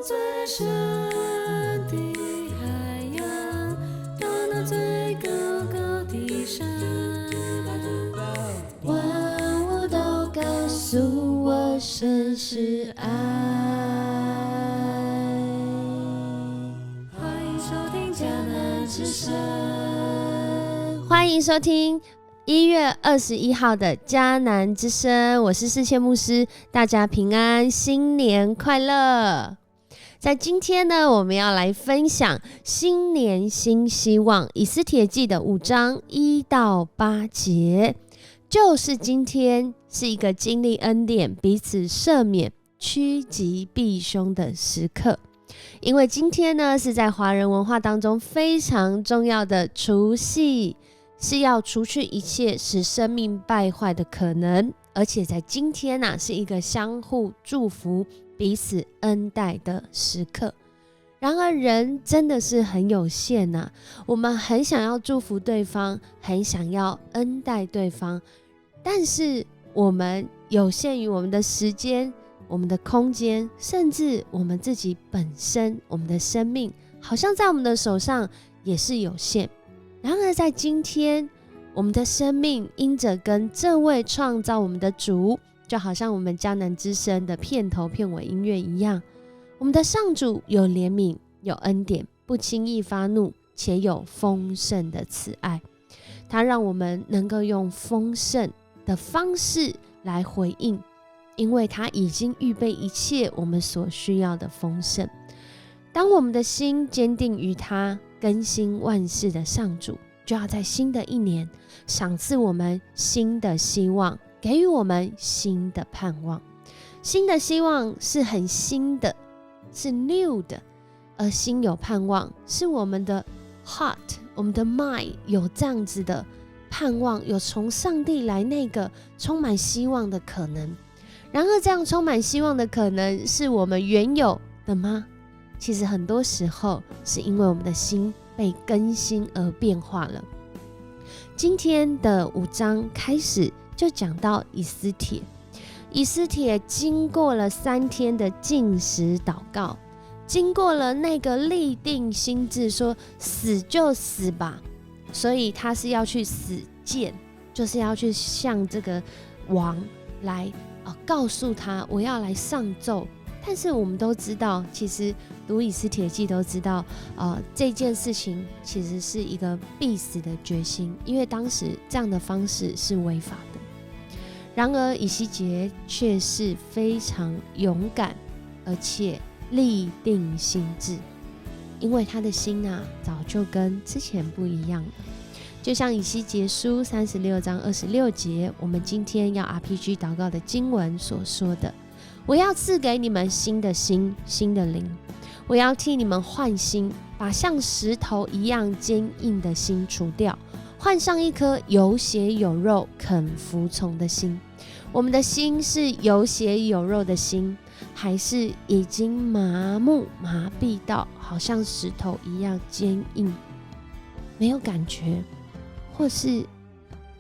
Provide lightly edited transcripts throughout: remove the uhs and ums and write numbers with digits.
最深的海洋，到那最高高的山，万物都告诉我神是爱。欢迎收听迦南之声，欢迎收听1月21号的迦南之声，我是世界牧师，大家平安，新年快乐。在今天呢，我们要来分享新年新希望，以斯帖记的5章1到8节，就是今天是一个经历恩典、彼此赦免、趋吉避凶的时刻。因为今天呢，是在华人文化当中非常重要的除夕，是要除去一切使生命败坏的可能，而且在今天是一个相互祝福、彼此恩待的时刻。然而人真的是很有限我们很想要祝福对方，很想要恩待对方，但是我们有限于我们的时间、我们的空间，甚至我们自己本身，我们的生命好像在我们的手上也是有限。然而在今天，我们的生命因着跟这位创造我们的主，就好像我们迦南之声的片头片尾音乐一样，我们的上主有怜悯，有恩典，不轻易发怒，且有丰盛的慈爱。他让我们能够用丰盛的方式来回应，因为他已经预备一切我们所需要的丰盛。当我们的心坚定于他，更新万事的上主，就要在新的一年赏赐我们新的希望，给予我们新的盼望。新的希望是很新的，是 new 的，而心有盼望是我们的 heart， 我们的 mind 有这样子的盼望，有从上帝来那个充满希望的可能。然而这样充满希望的可能是我们原有的吗？其实很多时候是因为我们的心被更新而变化了。今天的5章开始就讲到以斯帖，以斯帖经过了3天的禁食祷告，经过了那个立定心志说死就死吧，所以他是要去死谏，就是要去向这个王来告诉他我要来上奏。但是我们都知道，其实读以斯帖记都知道这件事情其实是一个必死的决心，因为当时这样的方式是违法的。然而以西结却是非常勇敢，而且立定心志，因为他的心早就跟之前不一样了。就像以西结书36章26节，我们今天要 RPG 祷告的经文所说的，我要赐给你们新的心，新的灵，我要替你们换心，把像石头一样坚硬的心除掉，换上一颗有血有肉肯服从的心。我们的心是有血有肉的心，还是已经麻木麻痹到好像石头一样坚硬，没有感觉，或是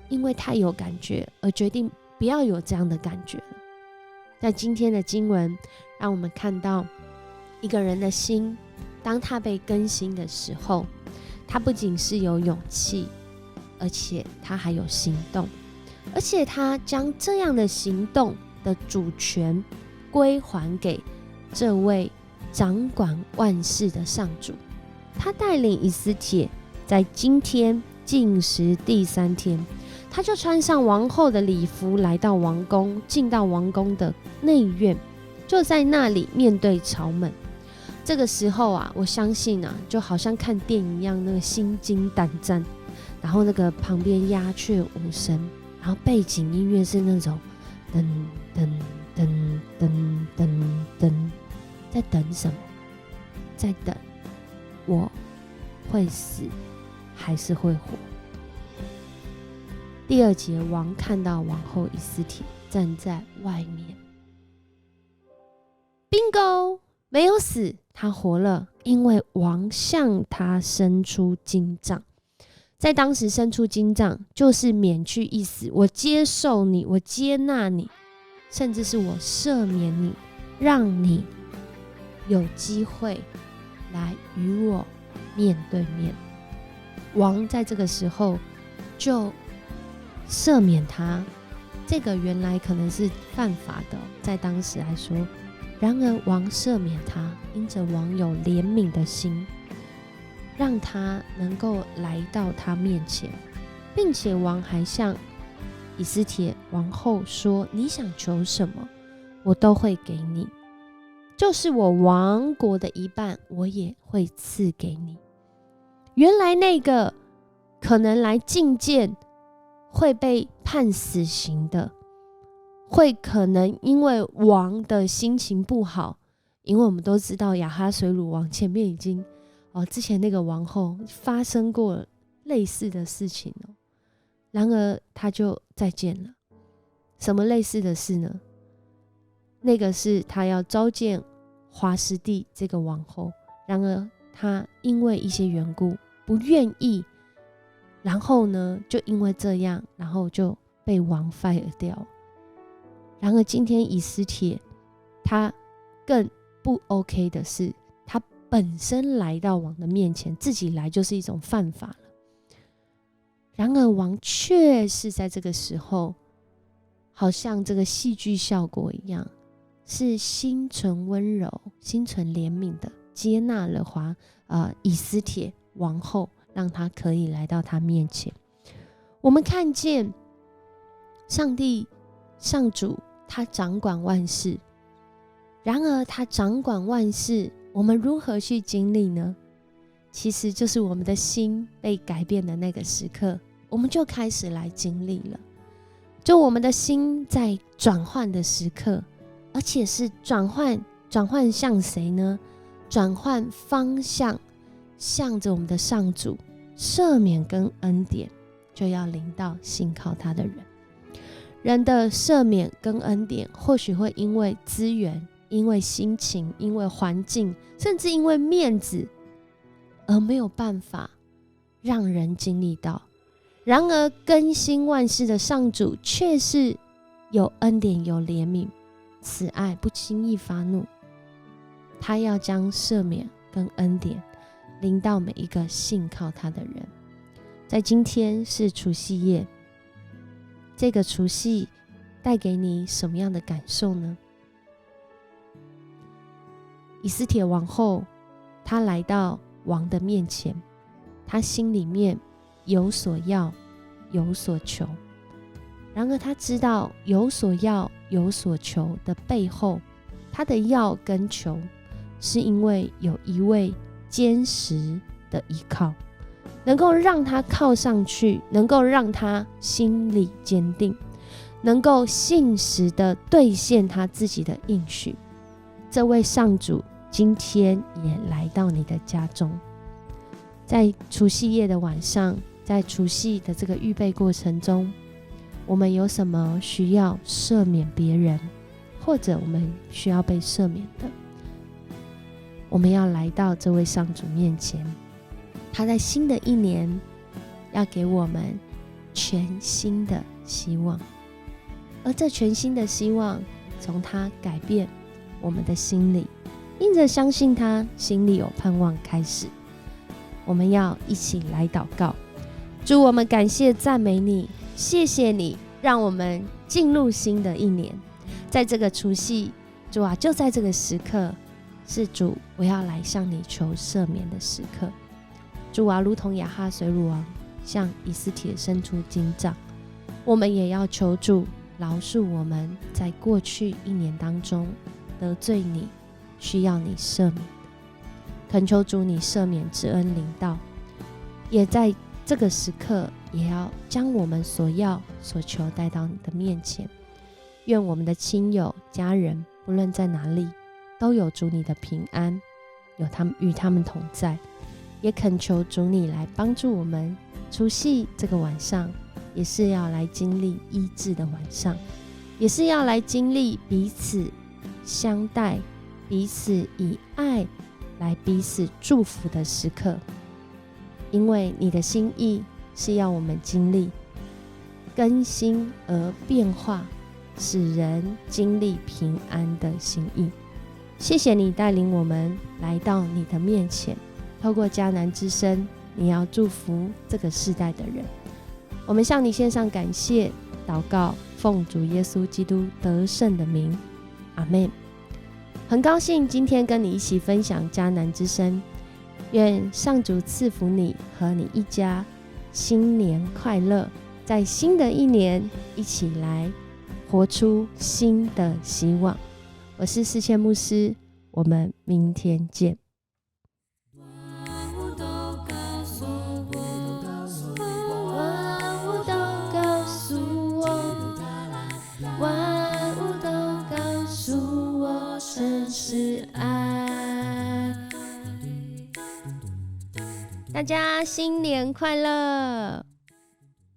因为太有感觉而决定不要有这样的感觉了。在今天的经文让我们看到一个人的心，当他被更新的时候，他不仅是有勇气，而且他还有行动，而且他将这样的行动的主权归还给这位掌管万事的上主。他带领以斯帖在今天禁食第3天，他就穿上王后的礼服来到王宫，进到王宫的内院，就在那里面对朝门。这个时候我相信就好像看电影一样，那个心惊胆战，然后那个旁边鸦雀无声，然后背景音乐是那种噔噔噔噔噔噔，在等什么？在等我会死还是会活。第2节，王看到王后以斯帖站在外面， bingo， 没有死，他活了，因为王向他伸出金杖。在当时伸出金杖就是免去一死，我接受你，我接纳你，甚至是我赦免你，让你有机会来与我面对面。王在这个时候就赦免他，这个原来可能是犯法的，在当时来说。然而王赦免他，因着王有怜悯的心，让他能够来到他面前，并且王还向以斯帖王后说，你想求什么，我都会给你，就是我王国的一半，我也会赐给你。原来那个可能来觐见会被判死刑的，会可能因为王的心情不好，因为我们都知道亚哈随鲁王前面已经之前那个王后发生过类似的事情然而他就再见了。什么类似的事呢？那个是他要召见华实帝这个王后，然而他因为一些缘故不愿意，然后呢就因为这样，然后就被王 fire 掉。然而今天以斯帖他更不 OK 的是，他本身来到王的面前，自己来就是一种犯法了。然而王却是在这个时候，好像这个戏剧效果一样，是心存温柔、心存怜悯的接纳了以斯帖王后，让他可以来到他面前。我们看见上主他掌管万事，然而他掌管万事，我们如何去经历呢？其实就是我们的心被改变的那个时刻，我们就开始来经历了。就我们的心在转换的时刻，而且是转换向谁呢？转换方向，向着我们的上主，赦免跟恩典就要临到信靠他的人。人的赦免跟恩典或许会因为资源、因为心情、因为环境，甚至因为面子而没有办法让人经历到。然而更新万事的上主却是有恩典、有怜悯、慈爱，不轻易发怒。他要将赦免跟恩典临到每一个信靠他的人。在今天是除夕夜，这个除夕带给你什么样的感受呢？以斯帖王后她来到王的面前，她心里面有所要，有所求。然而她知道有所要，有所求的背后，她的要跟求是因为有一位坚实的依靠，能够让她靠上去，能够让她心里坚定，能够信实的兑现她自己的应许。这位上主今天也来到你的家中。在除夕夜的晚上，在除夕的这个预备过程中，我们有什么需要赦免别人，或者我们需要被赦免的，我们要来到这位上主面前。他在新的一年要给我们全新的希望，而这全新的希望从他改变我们的心里，因着相信他，心里有盼望开始。我们要一起来祷告。主，我们感谢赞美你，谢谢你让我们进入新的一年。在这个除夕，主啊，就在这个时刻，是主我要来向你求赦免的时刻。主啊，如同亚哈随鲁王向以斯帖伸出金杖，我们也要求主饶恕我们在过去一年当中得罪你，需要你赦免的。恳求主你赦免之恩临到，也在这个时刻也要将我们所要所求带到你的面前。愿我们的亲友家人不论在哪里，都有主你的平安，有与他们同在。也恳求主你来帮助我们，除夕这个晚上也是要来经历医治的晚上，也是要来经历彼此相待，彼此以爱来彼此祝福的时刻。因为你的心意是要我们经历更新而变化，使人经历平安的心意。谢谢你带领我们来到你的面前，透过迦南之声，你要祝福这个世代的人。我们向你献上感谢祷告，奉主耶稣基督得胜的名，阿们。很高兴今天跟你一起分享迦南之声，愿上主赐福你和你一家，新年快乐，在新的一年一起来活出新的希望。我是世谦牧师，我们明天见。万物都告诉我，神是爱。大家新年快乐！